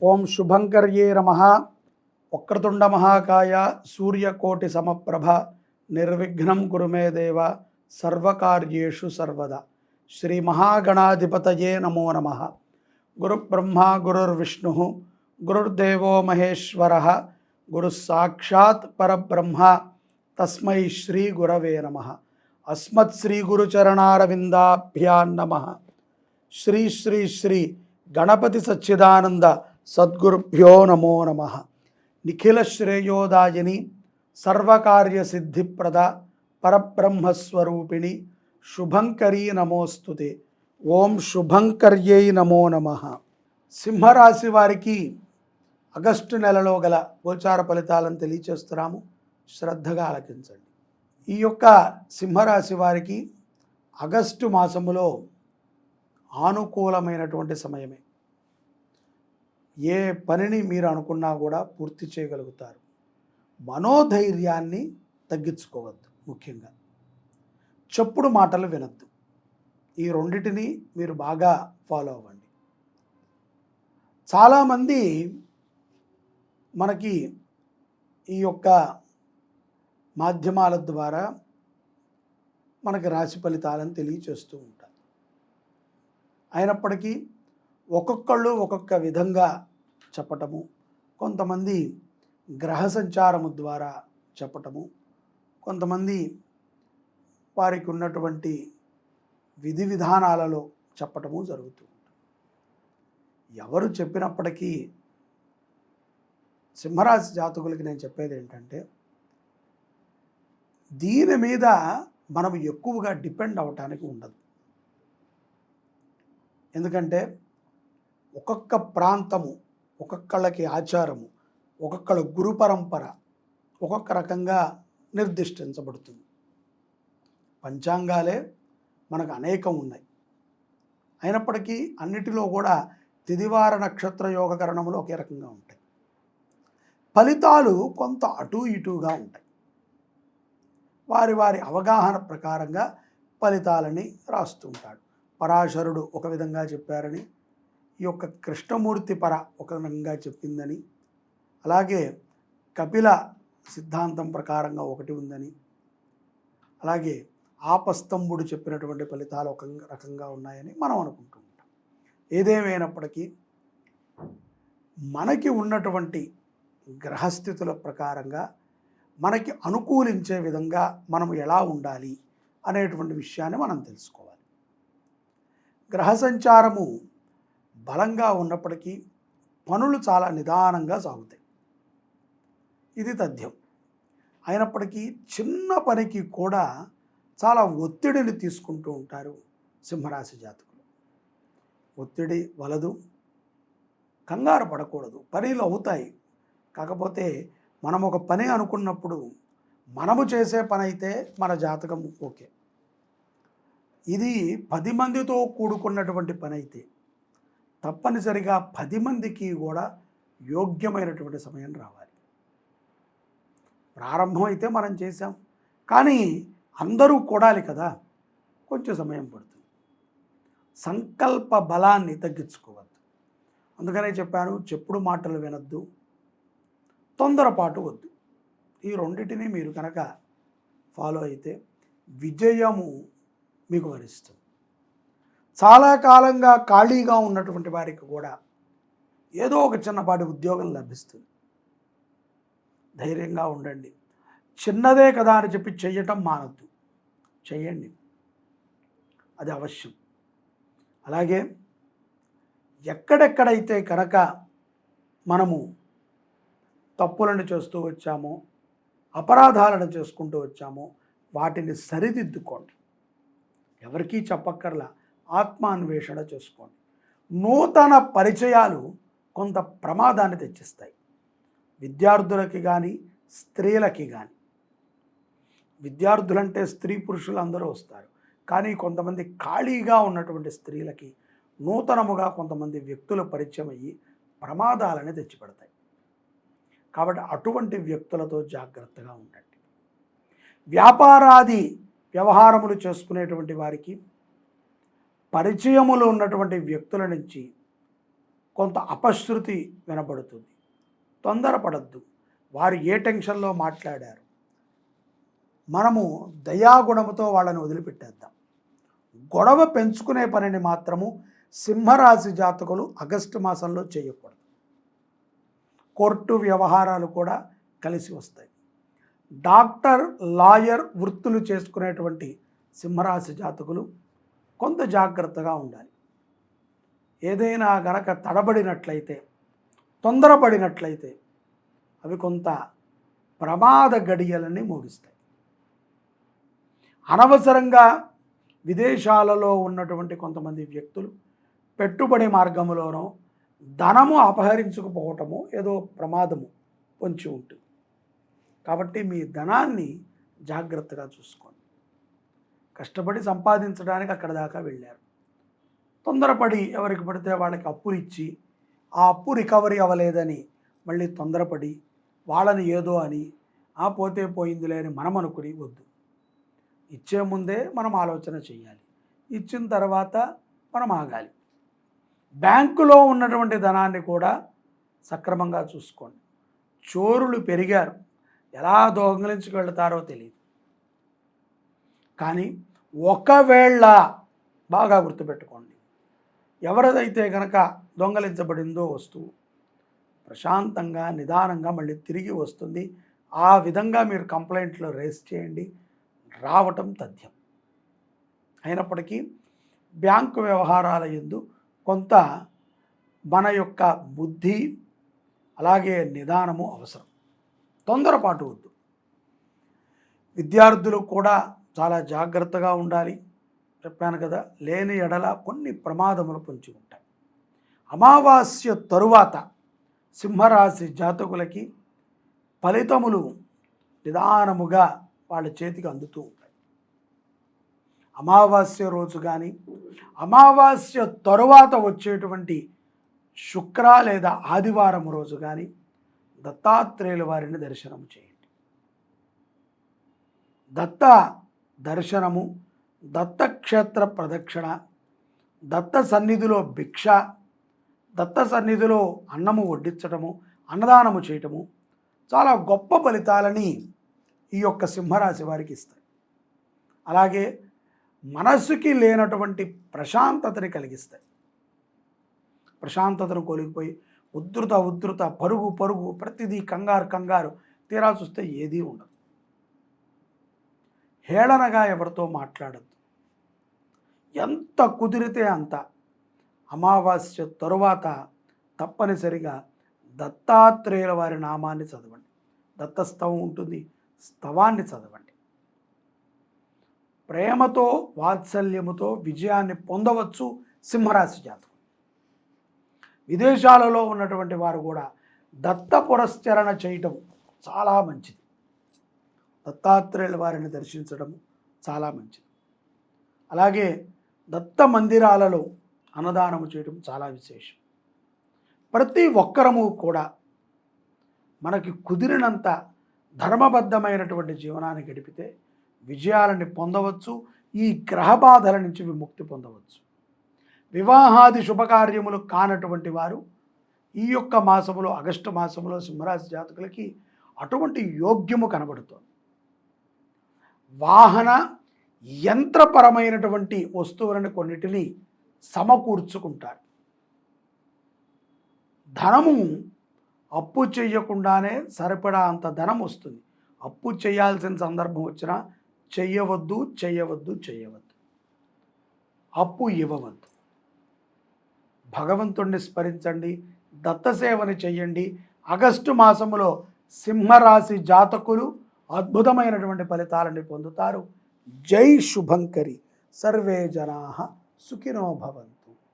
ఓం శుభంకర్యే నమః. వక్రతుండ మహాకాయ సూర్యకోటి సమప్రభ నిర్విఘ్నం కురు మే దేవ సర్వకార్యేషు సర్వదా. శ్రీ మహాగణాధిపతయే నమో నమః. గురుబ్రహ్మ గురుర్విష్ణు గురుర్దేవో మహేశ్వర గురు సాక్షాత్ పరబ్రహ్మ తస్మై శ్రీ గురవే నమః. అస్మత్ శ్రీ గురుచరణారవిందాభ్యాం నమః. శ్రీ శ్రీ శ్రీ గణపతి సచ్చిదానంద సద్గురుభ్యో నమో నమః. నిఖిల శ్రేయోదాయిని సర్వకార్య సిద్ధిప్రద పరబ్రహ్మస్వరూపిణి శుభంకరీ నమోస్తుతే. ఓం శుభంకర్యై నమో నమః. సింహరాశి వారికి ఆగస్టు నెలలో గల గోచార ఫలితాలను తెలియచేస్తున్నాము, శ్రద్ధగా ఆలకించండి. ఈ యొక్క సింహరాశి వారికి ఆగస్టు మాసములో ఆనుకూలమైనటువంటి సమయమే. ఏ పనిని మీరు అనుకున్నా కూడా పూర్తి చేయగలుగుతారు. మనోధైర్యాన్ని తగ్గించుకోవద్దు. ముఖ్యంగా చెప్పుడు మాటలు వినద్దు. ఈ రెండిటిని మీరు బాగా ఫాలో అవ్వండి. చాలామంది మనకి ఈ యొక్క మాధ్యమాల ద్వారా మనకి రాశి ఫలితాలను తెలియచేస్తూ ఉంటారు. అయినప్పటికీ ఒక్కొక్కళ్ళు ఒక్కొక్క విధంగా చెప్పటము, కొంతమంది గ్రహ సంచారము ద్వారా చెప్పటము, కొంతమంది వారికి ఉన్నటువంటి విధి విధానాలలో చెప్పటము జరుగుతూ ఉంటుంది. ఎవరు చెప్పినప్పటికీ సింహరాశి జాతకులకి నేను చెప్పేది ఏంటంటే, దీని మీద మనం ఎక్కువగా డిపెండ్ అవ్వటానికి ఉండదు. ఎందుకంటే ఒక్కొక్క ప్రాంతము, ఒక్కొక్కళ్ళకి ఆచారము, ఒక్కొక్కళ్ళ గురు పరంపర ఒక్కొక్క రకంగా నిర్దిష్టించబడుతుంది. పంచాంగాలే మనకు అనేకం ఉన్నాయి. అయినప్పటికీ అన్నిటిలో కూడా తిదివార నక్షత్ర యోగకరణములు ఒకే రకంగా ఉంటాయి. ఫలితాలు కొంత అటు ఇటుగా ఉంటాయి. వారి వారి అవగాహన ప్రకారంగా ఫలితాలని రాస్తూ ఉంటాడు. పరాశరుడు ఒక విధంగా చెప్పారని, ఈ యొక్క కృష్ణమూర్తి పర ఒక విధంగా చెప్పిందని, అలాగే కపిల సిద్ధాంతం ప్రకారంగా ఒకటి ఉందని, అలాగే ఆపస్తంభుడు చెప్పినటువంటి ఫలితాలు ఒక రకంగా ఉన్నాయని మనం అనుకుంటూ ఉంటాం. ఏదేమైనప్పటికీ మనకి ఉన్నటువంటి గ్రహస్థితుల ప్రకారంగా మనకి అనుకూలించే విధంగా మనం ఎలా ఉండాలి అనేటువంటి విషయాన్ని మనం తెలుసుకోవాలి. గ్రహ సంచారము బలంగా ఉన్నప్పటికీ పనులు చాలా నిదానంగా సాగుతాయి. ఇది తథ్యం. అయినప్పటికీ చిన్న పనికి కూడా చాలా ఒత్తిడిని తీసుకుంటూ ఉంటారు సింహరాశి జాతకులు. ఒత్తిడి వలదు, కంగారు పడకూడదు. పనులు అవుతాయి. కాకపోతే మనం ఒక పని అనుకున్నప్పుడు మనము చేసే పని అయితే మన జాతకం ఓకే. ఇది 10 మందితో కూడుకున్నటువంటి పని అయితే తప్పనిసరిగా 10 మందికి కూడా యోగ్యమైనటువంటి సమయం రావాలి. ప్రారంభం అయితే మనం చేసాం, కానీ అందరూ కూడాలి కదా, కొంచెం సమయం పడుతుంది. సంకల్ప బలాన్ని తగ్గించుకోవద్దు. అందుకనే చెప్పాను, చెప్పుడు మాటలు వినద్దు, తొందరపాటు వద్దు. ఈ రెండింటిని మీరు కనుక ఫాలో అయితే విజయము మీకు వరిస్తుంది. చాలా కాలంగా ఖాళీగా ఉన్నటువంటి వారికి కూడా ఏదో ఒక చిన్నపాటి ఉద్యోగం లభిస్తుంది. ధైర్యంగా ఉండండి. చిన్నదే కదా అని చెప్పి చెయ్యటం మానద్దు, చెయ్యండి, అది అవశ్యం. అలాగే ఎక్కడెక్కడైతే కనుక మనము తప్పులను చేస్తూ వచ్చామో, అపరాధాలను చేసుకుంటూ వచ్చామో వాటిని సరిదిద్దుకోండి. ఎవరికీ చెప్పక్కర్లా, ఆత్మాన్వేషణ చేసుకోండి. నూతన పరిచయాలు కొంత ప్రమాదాన్ని తెచ్చిస్తాయి. విద్యార్థులకి కానీ స్త్రీలకి కానీ. విద్యార్థులంటే స్త్రీ పురుషులు అందరూ వస్తారు, కానీ కొంతమంది ఖాళీగా ఉన్నటువంటి స్త్రీలకి నూతనముగా కొంతమంది వ్యక్తుల పరిచయం అయ్యి ప్రమాదాలని తెచ్చిపెడతాయి. కాబట్టి అటువంటి వ్యక్తులతో జాగ్రత్తగా ఉండండి. వ్యాపారాది వ్యవహారములు చేసుకునేటువంటి వారికి పరిచయములు ఉన్నటువంటి వ్యక్తుల నుంచి కొంత అపశృతి వినబడుతుంది. తొందరపడద్దు. వారు ఏ టెన్షన్లో మాట్లాడారు, మనము దయాగుణముతో వాళ్ళని వదిలిపెట్టేద్దాం. గొడవ పెంచుకునే పనిని మాత్రము సింహరాశి జాతకులు ఆగస్టు మాసంలో చేయకూడదు. కోర్టు వ్యవహారాలు కూడా కలిసి వస్తాయి. డాక్టర్, లాయర్ వృత్తులు చేసుకునేటువంటి సింహరాశి జాతకులు కొంత జాగ్రత్తగా ఉండాలి. ఏదైనా గనక తడబడినట్లయితే, తొందరపడినట్లయితే అవి కొంత ప్రమాద గడియలని మోగిస్తాయి. అనవసరంగా విదేశాలలో ఉన్నటువంటి కొంతమంది వ్యక్తులు పెట్టుబడి మార్గంలోనో ధనము అపహరించుకుపోవటము ఏదో ప్రమాదము పొంచి ఉంటుంది. కాబట్టి మీ ధనాన్ని జాగ్రత్తగా చూసుకోండి. కష్టపడి సంపాదించడానికి అక్కడ దాకా వెళ్ళారు, తొందరపడి ఎవరికి పడితే వాళ్ళకి అప్పులు ఇచ్చి ఆ అప్పు రికవరీ అవ్వలేదని మళ్ళీ తొందరపడి వాళ్ళని ఏదో అని పోతే పోయిందిలే అని మనం అనుకుని వద్దు. ఇచ్చే ముందే మనం ఆలోచన చేయాలి, ఇచ్చిన తర్వాత మనం ఆగాలి. బ్యాంకులో ఉన్నటువంటి ధనాన్ని కూడా సక్రమంగా చూసుకోండి. చోరులు పెరిగారు, ఎలా దొంగిలించుకు వెళ్తారో తెలియదు. కానీ ఒకవేళ బాగా గుర్తుపెట్టుకోండి, ఎవరిదైతే కనుక దొంగలించబడిందో వస్తువు ప్రశాంతంగా నిదానంగా మళ్ళీ తిరిగి వస్తుంది. ఆ విధంగా మీరు కంప్లైంట్లో రేస్ చేయండి, రావటం తథ్యం. అయినప్పటికీ బ్యాంకు వ్యవహారాల యందు కొంత మన యొక్క బుద్ధి అలాగే నిదానము అవసరం. తొందరపాటు వద్దు. విద్యార్థులు కూడా చాలా జాగ్రత్తగా ఉండాలి. చెప్పాను కదా, లేని ఎడల కొన్ని ప్రమాదములు పొంచి ఉంటాయి. అమావాస్య తరువాత సింహరాశి జాతకులకి ఫలితములు నిదానముగా వాళ్ళ చేతికి అందుతూ ఉంటాయి. అమావాస్య రోజు కానీ అమావాస్య తరువాత వచ్చేటువంటి శుక్ర లేదా ఆదివారం రోజు కానీ దత్తాత్రేయుల వారిని దర్శనం చేయండి. దత్త దర్శనము, దత్తక్షేత్ర ప్రదక్షిణ, దత్త సన్నిధిలో భిక్ష, దత్త సన్నిధిలో అన్నము వడ్డించటము, అన్నదానము చేయటము చాలా గొప్ప ఫలితాలని ఈ యొక్క సింహరాశి వారికి ఇస్తాయి. అలాగే మనస్సుకి లేనటువంటి ప్రశాంతతని కలిగిస్తాయి. ప్రశాంతతను కోల్పోయి ఉద్ధృత పరుగు ప్రతిదీ కంగారు తీరా చూస్తే ఏదీ ఉండదు. హేళనగా ఎవరితో మాట్లాడద్దు. ఎంత కుదిరితే అంత అమావాస్య తరువాత తప్పనిసరిగా దత్తాత్రేయుల వారి నామాన్ని చదవండి. దత్తస్తవం ఉంటుంది, స్తవాన్ని చదవండి. ప్రేమతో వాత్సల్యముతో విజయాన్ని పొందవచ్చు సింహరాశి జాతకులు. విదేశాలలో ఉన్నటువంటి వారు కూడా దత్త పురస్చరణ చేయటం చాలా మంచిది. దత్తాత్రేయుల వారిని దర్శించడం చాలా మంచిది. అలాగే దత్త మందిరాలలో అన్నదానము చేయడం చాలా విశేషం. ప్రతి ఒక్కరము కూడా మనకి కుదిరినంత ధర్మబద్ధమైనటువంటి జీవనాన్ని గడిపితే విజయాలని పొందవచ్చు. ఈ గ్రహ బాధల నుంచి విముక్తి పొందవచ్చు. వివాహాది శుభకార్యములు కానటువంటి వారు ఈ యొక్క మాసములో, ఆగస్టు మాసములో సింహరాశి జాతకులకి అటువంటి యోగ్యము కనబడుతోంది. వాహన యంత్రపరమైనటువంటి వస్తువులను కొన్నిటిని సమకూర్చుకుంటారు. ధనము అప్పు చేయకుండానే సరిపడా అంత ధనం వస్తుంది. అప్పు చేయాల్సిన సందర్భం వచ్చినా చెయ్యవద్దు. అప్పు ఇవ్వవద్దు. భగవంతుణ్ణి స్మరించండి, దత్తసేవని చెయ్యండి. ఆగస్టు మాసములో సింహరాశి జాతకులు అద్భుతమైనటువంటి ఫలితాలని పొందుతారు. జై శుభంకరి. సర్వే జనాః సుఖినో భవంతు.